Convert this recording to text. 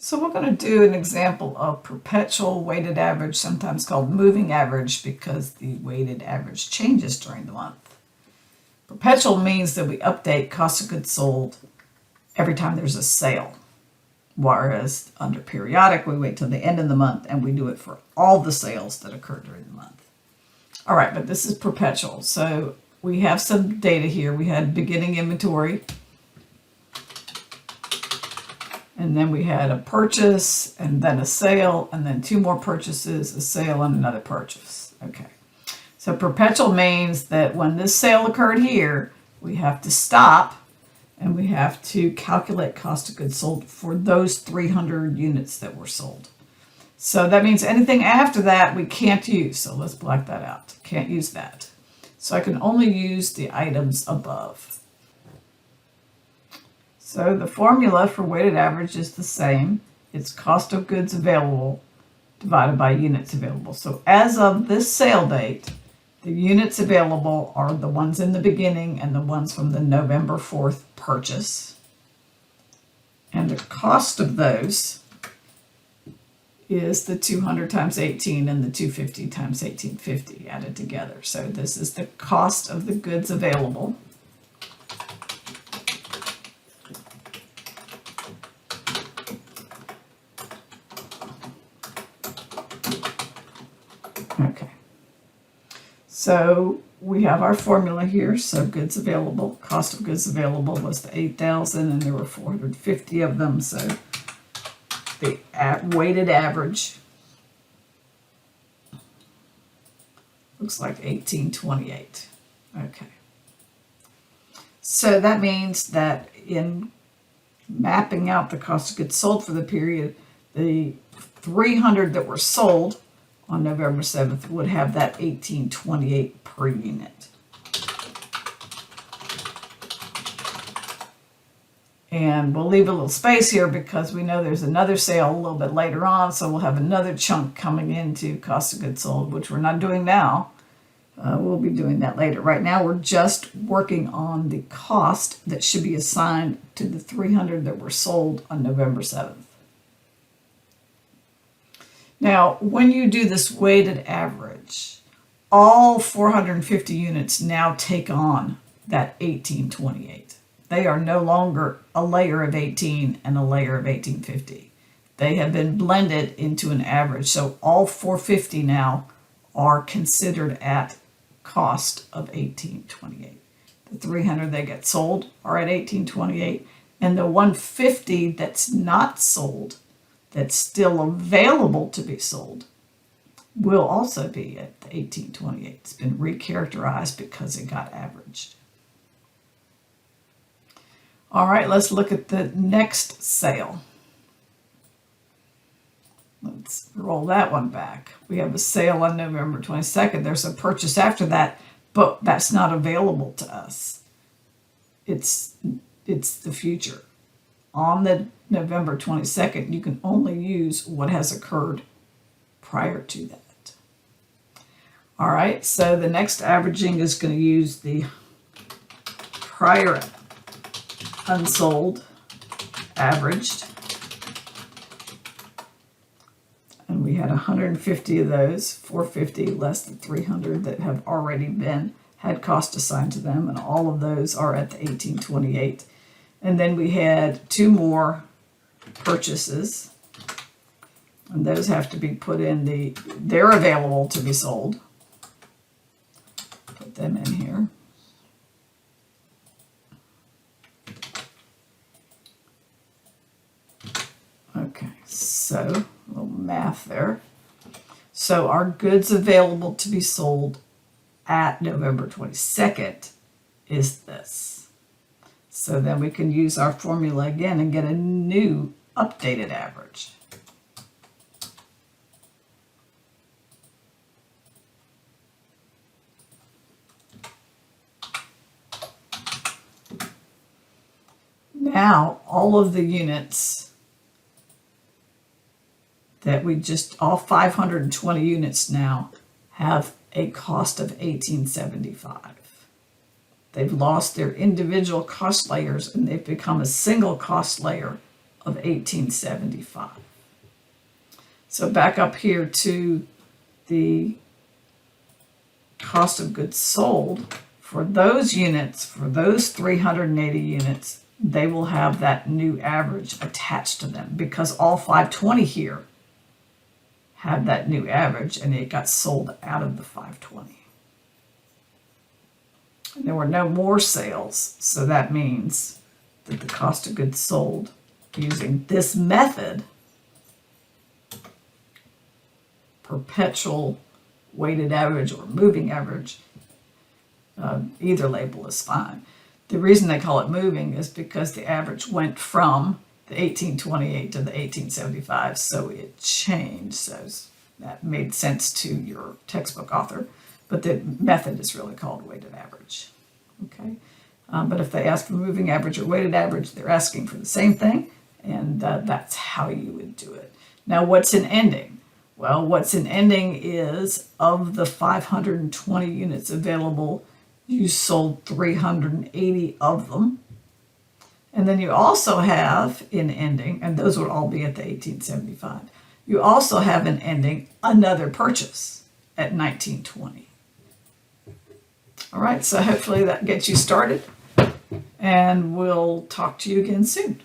So we're going to do an example of perpetual weighted average, sometimes called moving average because the weighted average changes during the month. Perpetual means that we update cost of goods sold every time there's a sale, whereas under periodic we wait till the end of the month and we do it for all the sales that occur during the month. All right, but this is perpetual. So we have some data here. We had beginning inventory, and then we had a purchase, and then a sale, and then two more purchases, a sale, and another purchase. Okay. So perpetual means that when this sale occurred here, we have to stop, and we have to calculate cost of goods sold for those 300 units that were sold. So that means anything after that we can't use. So let's black that out. Can't use that. So I can only use the items above. So the formula for weighted average is the same. It's cost of goods available divided by units available. So as of this sale date, the units available are the ones in the beginning and the ones from the November 4th purchase. And the cost of those is the 200 times 18 and the 250 times 1850 added together. So this is the cost of the goods available. Okay, so we have our formula here. So goods available, cost of goods available was the 8,000 and there were 450 of them. So the weighted average looks like 1828. Okay, so that means that in mapping out the cost of goods sold for the period, the 300 that were sold on November 7th would have that 1828 per unit. And we'll leave a little space here because we know there's another sale a little bit later on, so we'll have another chunk coming into cost of goods sold, which we're not doing now. We'll be doing that later. Right now we're just working on the cost that should be assigned to the 300 that were sold on November 7th. Now, when you do this weighted average, all 450 units now take on that 1828. They are no longer a layer of 18 and a layer of 1850. They have been blended into an average. So all 450 now are considered at cost of 1828. The 300 that get sold are at 1828, and the 150 that's not sold, that's still available to be sold, will also be at the 1828. It's been recharacterized because it got averaged. All right, let's look at the next sale. Let's roll that one back. We have a sale on November 22nd. There's a purchase after that, but that's not available to us. It's the future. On the November 22nd, you can only use what has occurred prior to that. All right, so the next averaging is going to use the prior unsold averaged. And we had 150 of those, 450 less than 300 that have already had cost assigned to them, and all of those are at the 1828. And then we had two more purchases, and those have to be put in they're available to be sold. Put them in here. Okay, so a little math there. So our goods available to be sold at November 22nd is this. So then we can use our formula again and get a new updated average. Now, all of the units that all 520 units now have a cost of $18.75. They've lost their individual cost layers and they've become a single cost layer of 1875. So back up here to the cost of goods sold. For those units, for those 380 units, they will have that new average attached to them because all 520 here had that new average and it got sold out of the 520. And there were no more sales, so that means that the cost of goods sold using this method, perpetual weighted average or moving average, either label is fine. The reason they call it moving is because the average went from the 1828 to the 1875, so it changed. So that made sense to your textbook author, but the method is really called weighted average. Okay, but if they ask for moving average or weighted average, they're asking for the same thing, and that's how you would do it. Now, what's in ending? Well, what's in ending is of the 520 units available, you sold 380 of them. And then you also have in ending, and those would all be at the 1875, you also have in ending another purchase at 1920. All right, so hopefully that gets you started, and we'll talk to you again soon.